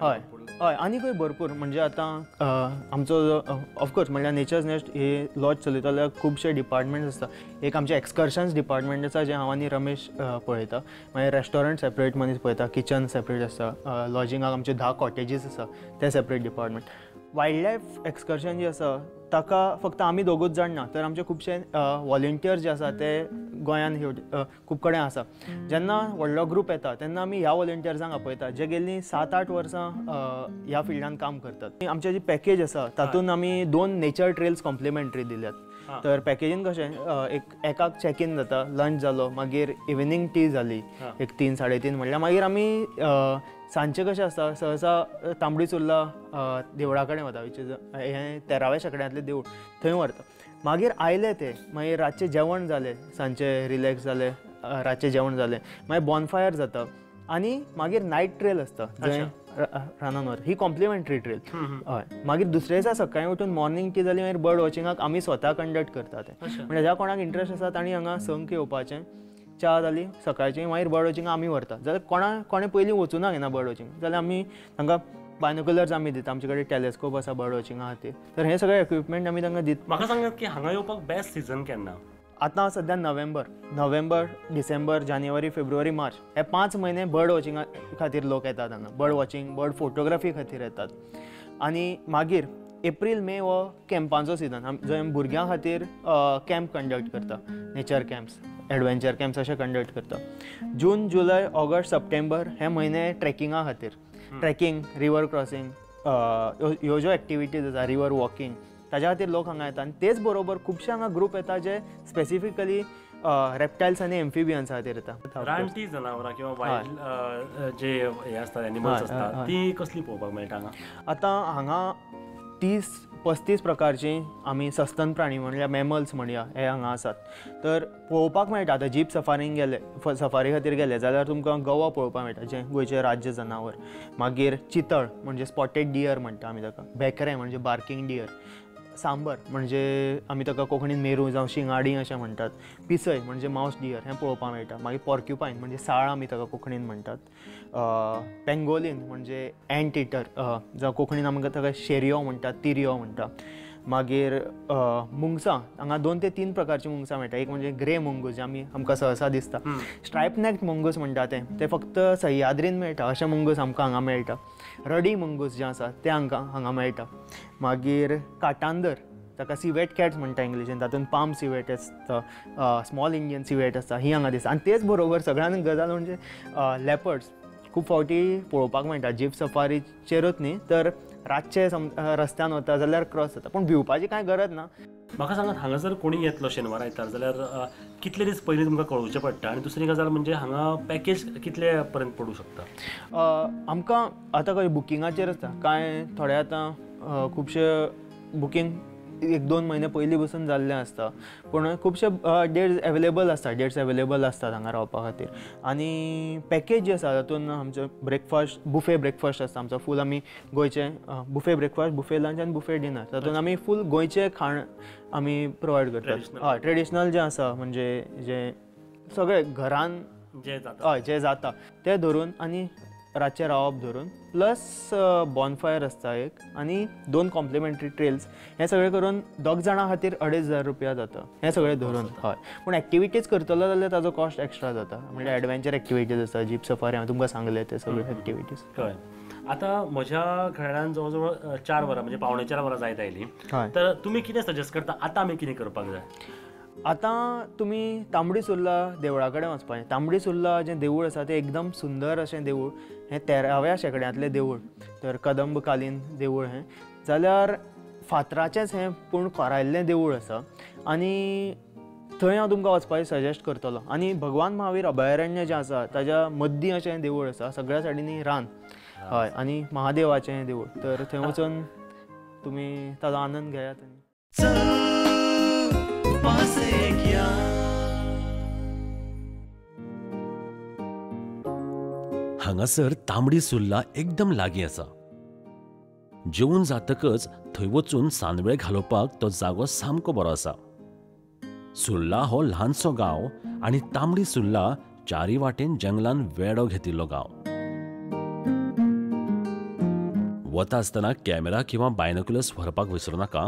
हय हय आनीकूय भरपूर म्हणजे आतां आमचो ऑफकोर्स म्हणल्यार नेचर्स नेस्ट हे लॉज चलयता जाल्यार खुबशे डिपार्टमेंट्स आसता. एक आमचे एक्सकर्शन्स डिपार्टमेंट आसा जे हांव आनी रमेश पळयता. मागीर रेस्टॉरंट सेपरेट मनीस पळयता, किचन सेपरेट आसता, लॉजिंगाक आमचे 10 कॉटेजीस आसा ते separate department. Wildlife excursion जी आसा ताका फक्त आमी दोगूच जाण ना तर आमचे खुबशे वॉलंटियर्स जे आसा ते गोंयान खूब कडेन आसा. जेन्ना व्हडलो ग्रूप येता तेन्ना आमी ह्या वॉलंटियर्सांक आपयता जे गेल्लीं 7-8 वर्सां ह्या फिल्डान काम करतात. आमचे जी पॅकेज आसा तातूंत आमी 2 नेचर ट्रेल्स कॉम्प्लिमेंटरी दिल्यात. तर पॅकेजीन कशें एकाक चॅक इन जाता, लंच जालो, मागीर इवनिंग टी जाली एक 3-3:30 म्हणल्यार मागीर आमी सांजचे कशें आसता सहसा तांबडी सुर्ला देवळा कडेन वता विच इज हें 13व्या शेंकड्यांतलें देवूळ थंय व्हरता. मागीर आयले ते मागीर रातचें जेवण जालें, सांजचे रिलॅक्स जालें, रातचें जेवण जालें, मागीर बॉनफायर जाता आनी मागीर नायट ट्रेल आसता जंय रानान वता. ही कॉम्प्लिमेंटरी ट्रेल. हय मागीर दुसरे दिसा सकाळीं उठून मॉर्निंग टी जाली मागीर बर्ड वॉचिंगाक आमी स्वता कंडक्ट करता तें. म्हणजे ज्या कोणाक इंट्रस्ट आसा तांणी हांगा संक येवपाचें, च्या जाली सकाळची मागीर बर्ड वॉचिंग आमी व्हरता. जाल्यार कोणें पयलीं वचूना घेना बर्ड वॉचिंग जाल्यार आमी तांकां बायनोकुलर्स आमी दिता. आमचे कडेन टॅलेस्कोप आसा बर्ड वॉचिंगा खातीर. तर हे सगळे इक्विपमेंट आमी तांकां दिता. म्हाका सांगात की हांगा येवपाक बेस्ट सिजन केन्ना? आतां सद्या नोव्हेंबर, डिसेंबर, जानेवारी, फेब्रुवारी, मार्च हे 5 म्हयने बर्ड वॉचिंगा खातीर लोक येतात हांगा. बर्ड वॉचिंग, बर्ड फोटोग्राफी खातीर येतात. आनी मागीर एप्रील मे हो कॅम्पांचो सिजन जंय भुरग्यां खातीर कॅम्प कंडक्ट करता, नेचर कॅम्प्स, एडवेंचर कॅम्प्स अशें कंडक्ट करता. जून, जुलय, ऑगस्ट, सप्टेंबर हे म्हयने ट्रेकिंगा खातीर, ट्रेकिंग, रिवर क्रॉसींग ह्यो ज्यो एक्टिविटीज आसा, रिवर वॉकिंग ताच्या खातीर लोक हांगा येता. आनी तेच बरोबर खुबशे हांगा ग्रूप येता जे स्पेसिफिकली रेप्टायल्स आनी एम्फिबियन्स खातीर येता. रानटी जनावरां किंवा वायल्ड जे हे आसतात एनिमल्स आसतात ती कसली पळोवपाक मेळटा हांगा? आतां हांगा 30-35 प्रकारची आमी सस्तन प्राणी म्हणल्यार मॅमल्स म्हणया हे हांगा आसात. तर पळोवपाक मेळटा. आतां जीप सफारींक गेले, सफारी खातीर गेले जाल्यार तुमकां गवा पळोवपाक मेळटा जें गोंयचें राज्य जनावर. मागीर चितळ म्हणजे स्पॉटेड डियर म्हणटा आमी ताका, बेकरें म्हणजे बार्किंग डियर, सांबर म्हणजे आमी ताका कोंकणीन मेरू जावं शिंगाडी अशें म्हणटात, पिसय म्हणजे मावस डियर हें पळोवपाक मेळटा. मागीर पॉर्क्युपायन म्हणजे साळ आमी ताका कोंकणीन म्हणटात, पेंगोलीन म्हणजे एंट इटर जावं कोंकणीन आमकां ताका शेरयो म्हणटात, तिरयो म्हणटा. मागीर मुंगसां हांगा 2 ते 3 प्रकारची मुंगसां मेळटा. एक म्हणजे ग्रे मुंगूस जे आमकां सहसा दिसता. स्ट्रायप नेक्ड मुंगूस म्हणटा ते फक्त सह्याद्रीन मेळटा अशें मुंगूस आमकां हांगा मेळटा. रडी मुंगूस जे आसा ते हांगा मेळटा. मागीर काटांदर ताका सिवेट कॅट्स म्हणटा इंग्लिशीन, तातूंत पाम सिवेट आसता, स्मॉल इंडियन सिवेट आसता, ही हांगा दिसता. आनी तेच बरोबर सगळ्यान गजाल म्हणजे लेपर्ड्स खूब फावटी पळोवपाक मेळटा. जीप सफारीचेरूच न्ही तर रातचे रस्त्यान वता जाल्यार क्रॉस जाता, पूण भिवपाची कांय गरज ना. म्हाका सांगात हांगा जर कोणी येतलो शेनवार आयतार जाल्यार कितले दीस पयलीं तुमकां कळोवचें पडटा? आनी दुसरी गजाल म्हणजे हांगा पॅकेज कितले पर्यंत पडूं शकता? आमकां आतां खंय बुकिंगाचेर आसता. कांय थोडे आतां खुबशे बुकींग 1-2 म्हयने पयलीं बसून जाल्लें आसता, पूण खुबशे डेट्स अवेलेबल आसतात हांगा रावपा खातीर. आनी पॅकेज जी आसा तातूंत आमचो बुफे ब्रेकफास्ट आसता आमचो फूल. आमी गोंयचें बुफे ब्रेकफास्ट, बुफे लंच आनी बुफे डिनर तातूंत आमी फूल गोंयचें खाण आमी प्रोवायड करतात. हय ट्रेडिशनल जें आसा म्हणजे जें सगळें घरान जें जाता तें धरून आनी रातचें रावप धरून, प्लस बॉनफायर आसता एक आनी 2 कॉम्प्लिमेंटरी ट्रेल्स. हें सगळें करून 2 जाणां खातीर 2,500 रुपया जाता हें सगळें धरून. हय पूण एक्टिविटीज करतलो जाल्यार ताजो कॉस्ट एक्स्ट्रा जाता. म्हणजे एडवेंचर एक्टिविटीज आसा, जीप सफारी हांवें तुमकां सांगले ते सगळे एक्टिविटीज. हय आतां म्हज्या घरान जवळ जवळ 4 वरां म्हणजे 3.25 वरां जायत आयलीं. तर तुमी कितें सजेस्ट करता आतां आमी कितें करपाक जाय? आतां तुमी तांबडी सुर्ला देवळा कडेन वचपाचें. तांबडी सुर्ला जें देवूळ आसा तें एकदम सुंदर अशें देवूळ. हें 13व्या शेंकड्यांतलें देवूळ, तर कदंबकालीन देवूळ हें. जाल्यार फातराचेंच हें पूण कोरायल्लें देवूळ आसा आनी थंय हांव तुमकां वचपाचें सजेस्ट करतलो. आनी भगवान महावीर अभयारण्य जें आसा ताच्या मदीं अशें देवूळ आसा, सगळ्या सायडींनी रान. हय आनी महादेवाचें देवूळ. तर थंय वचून तुमी ताजो आनंद घेयात. हांगासर तांबडी सुर्ला एकदम लागीं आसा. जेवून जातकच थंय वचून सांदवेळ घालोवपाक तो जागो सामको बरो आसा. सुर्ला हो ल्हानसो गांव आनी तांबडी सुर्ला चारी वाटेन जंगलान वेडो घेतिल्लो गांव. वता आसतना कॅमेरा किंवा बायनोक्युलर्स व्हरपाक विसरूं नाका,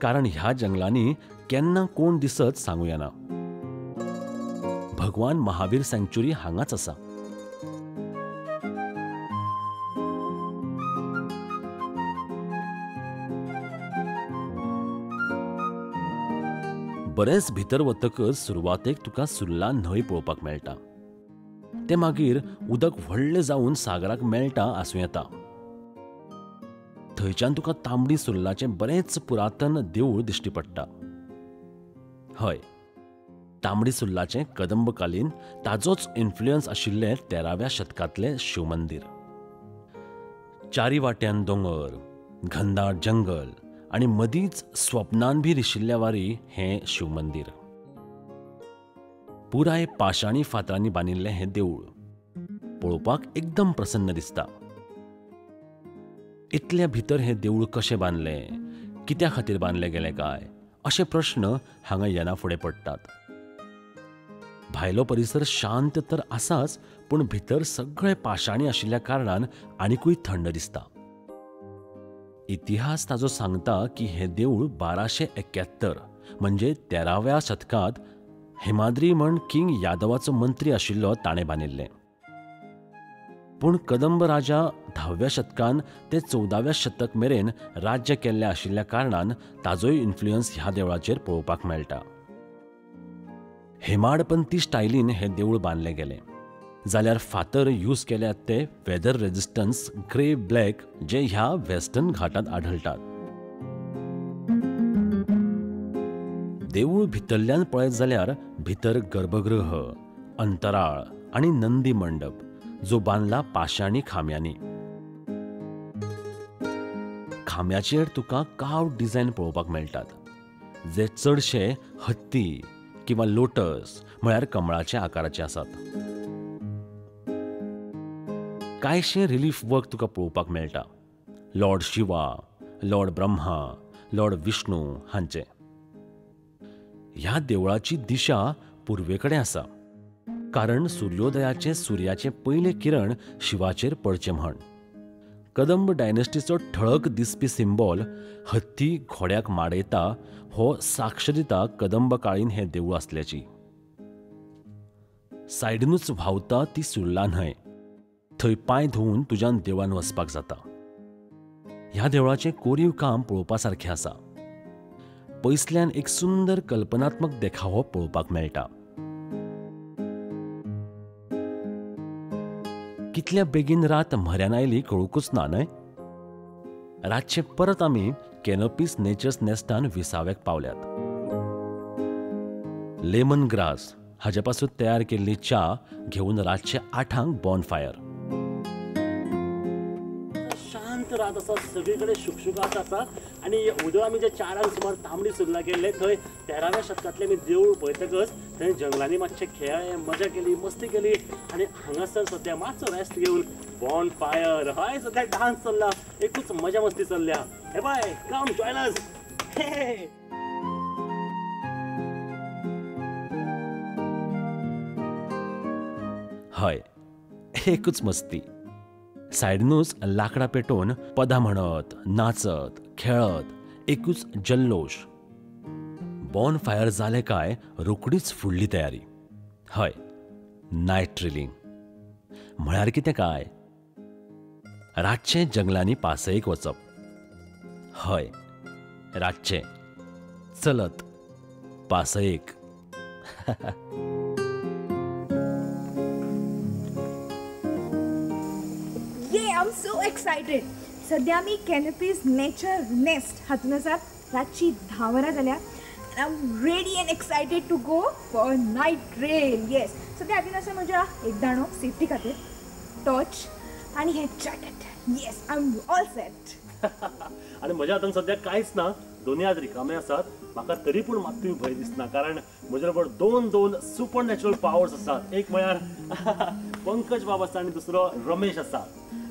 कारण ह्या जंगलांनी केन्ना कोण दिसत सांगूं येना. भगवान महावीर सँक्च्युरी हांगाच आसा. बरेंच भितर वतकच सुरवातेक तुका सुर्ला न्हंय पळोवपाक मेळटा. ते मागीर उदक व्हडलें जावन सागराक मेळटा आसूं येता. थंयच्यान तुका तांबडी सुर्लाचें बरेंच पुरातन देवूळ दिश्टी पडटा. हय, तांबडी सुर्लाचें कदंबकालीन ताजोच इन्फ्लुयन्स आशिल्लें 13व्या शतकांतलें शिवमंदीर. चारी वाट्यान दोंगर, घनदाट जंगल आनी मदींच स्वप्नान बी रिशिल्ल्या वारी हें शिवमंदीर. पुराय पाशाणी फातरांनी बांदिल्लें हें देवूळ पळोवपाक एकदम प्रसन्न दिसता. इतल्या भितर हें देवूळ कशें बांदलें, कित्या खातीर बांदलें गेलें काय, अशे प्रश्न हांगा येना फुडें पडटात. भायलो परिसर शांत तर आसाच, पूण भितर सगळें पाशाणी आशिल्ल्या कारणान आनिकूय थंड दिसता. इतिहास ताजो सांगता की हें देवूळ 1271 म्हणजे 13व्या शतकांत हेमाद्री म्हण किंग यादवाचो मंत्री आशिल्लो ताणें बांदिल्लें. पूण कदंब राजा 10व्या शतकान ते 14व्या शतक मेरेन राज्य केल्लें आशिल्ल्या कारणान ताजोय इन्फ्लुयन्स ह्या देवळाचेर पळोवपाक मेळटा. हेमाडपंथी स्टायलीन हें देवूळ बांदलें गेलें, जाल्यार फातर यूज केल्यात ते वेदर रेजिस्टन्स ग्रे ब्लॅक जे ह्या वेस्टर्न घाटांत आढळटात. देवूळ भितरल्यान पळयत जाल्यार भितर गर्भगृह, अंतराळ आनी नंदी मंडप जो बांदला पाशाणी खांब्यांनी. खांब्याचेर तुका कार्व्ड डिझायन पळोवपाक मेळटात, जे चडशे हत्ती किंवा लोटस म्हळ्यार कमळाच्या आकाराचे आसात. कांयशें रिलीफ वर्क तुका पळोवपाक मेळटा, Lord Shiva, Lord Brahma, Lord Vishnu हांचे. ह्या देवळाची दिशा पूर्वेकडेन आसा, कारण सूर्योदयाचे सुर्याचे पयले किरण शिवाचेर पडचे म्हण. कदंब डायनेस्टीचो ठळक दिसपी सिंबॉल हत्ती घोड्याक माडयता हो साक्ष दिता कदंबकाळीन हें देवूळ आसल्याची. सायडीनूच व्हांवता ती सुर्ला न्हंय, थंय पांय धुवन तुज्यान देवळान वचपाक जाता. ह्या देवळाचें कोरीव काम पळोवपा सारखें आसा. पयसल्यान एक सुंदर कल्पनात्मक देखावो पळोवपाक मेळटा. कितल्या बेगीन रात म्हऱ्यान आयली कळूकूच ना न्हय. रातचे परत आमी कॅनोपीस नेचर्स नेस्टान विसाव्याक पावल्यात. लेमन ग्रास हाचे पासून तयार केल्ली च्या घेवन रातचे 8 बॉनफायर. शांत रात आसा, सगळीकडे शुकशुकाट आसा आनी उदक आमी जे 4 सुमार तांबडी सुर्ला गेल्ले थंय 13व्या शतकांतले आमी देवूळ पळयतकच थंय जंगलांनी मातशे खेळ्ळे, मजा केली, मस्ती केली आनी हांगासर सद्या मातसो रेस्ट घेवन बॉन फायर हय सद्या डान्स चल्ला, एकूच मजा मस्ती चल्ल्या. हे बाय कम जॉइन अस. हय, एकूच मस्ती. सायडीनूच लाकडां पेटोवन पदां म्हणत, नाचत, खेळत एकूच जल्लोश. बॉन फायर जालें काय रोखडीच फुडली तयारी. हय, नायट ट्रिलिंग म्हळ्यार कितें काय, रातचें जंगलांनी पासयेक वचप. हय, रातचें चलत पासयेक. I'm so excited. सध्या आमी कॅनोपीस नेचर नेस्ट हातून आसात. रातची 10 वरां जाल्या. I'm ready and excited to go for night trail. Yes. सध्या हातीन आसा म्हज्या एक दाणो सेफ्टी खातीर, टॉर्च आनी हे jacket. Yes, I'm all set. आनी म्हज्या हातान सद्या कांयच ना, दोनी हात रिकामे आसात. म्हाका तरी पूण मात्तूय भंय दिसना, कारण म्हजे बरोबर दोन सुपर नॅचरल पावर्स आसात. एक म्हळ्यार पंकज बाब आसा आनी दुसरो रमेश आसा.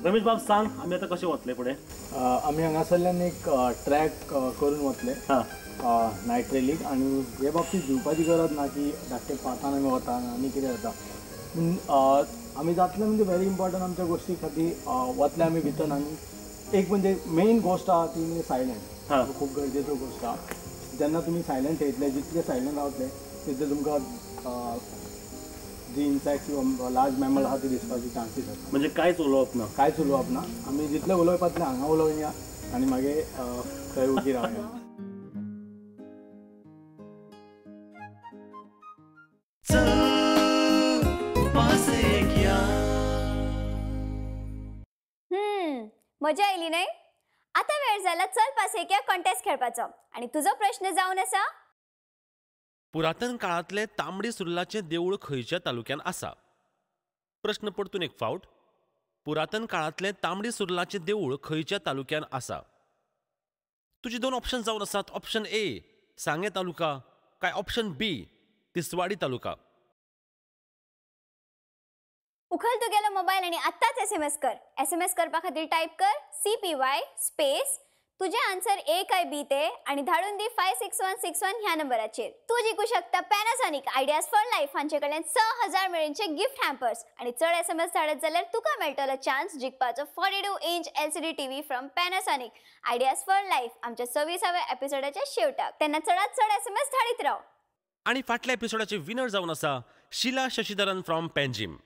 रमेश बाब सांग, आमी आतां कशें वतले फुडें? आमी हांगासरल्यान एक ट्रॅक करून वतले नायट रेलीक, आनी हे बाबतींत भिवपाची गरज ना की धाकटे पातान आमी वता आनी कितें जाता. पूण आमी जातले म्हणजे व्हेरी इम्पॉर्टंट आमच्या गोश्टी खातीर वतले आमी भितर आनी एक म्हणजे मेन गोष्ट आहा ती म्हणजे हां. सायलेंट. खूप गरजेचो गोष्ट आहा. जेन्ना तुमी सायलेंट थेयतले जितले सायलेंट रावतले तितले तुमकां जी इन्सेक्ट्स किंवा लार्ज मॅमल आहा ती दिसपाची चान्सीस आसा. म्हणजे कांयच उलोवप ना. कांयच उलोवप ना. आमी जितले उलोवप तितले हांगा उलोवन या आनी मागीर थंय उगी रावया. मजा आयली नाही. आता वेळ झाला चल पासेक्या कॉन्टेस्ट खेळपाचो आणि तुझो प्रश्न जावन आसा पुरातन काळातले तांबडी सुर्लाचे देऊळ खंयच्या तालुक्यात आसा? प्रश्न परतून एक फावट. पुरातन काळातले तांबडी सुर्लाचे देऊळ खंयच्या तालुक्यात आसा? तुझे दोन ऑप्शन जावन आसात. ऑप्शन ए सांगे तालुका काय ऑप्शन बी तिसवाडी तालुका. उखल तुगेलो मोबाईल आणि आत्ताच SMS कर. SMS करपा खातीर टाईप कर CPY स्पेस तुझे आन्सर ए काय बी ते आणि धाडून दी 56161 ह्या नंबराचेर. तू जिंकू शकता पॅनासॉनिक आयडियाज फॉर लाईफ हांचे कडल्यान 6000 मेळींचे गिफ्ट हॅम्पर्स आणि चड SMS धाडत जाल्यार तुका मेळटलो चान्स जिंकपाचो 42 inch LCD TV from Panasonic ideas for life आमच्या 26व्या एपिसोडाच्या शेवटाक. तेन्ना चडात चड SMS धाडीत राव. आणि फाटल्या एपिसोडाचे विनर जावन आसा शिला शशिधरन फ्रॉम पेंजीम.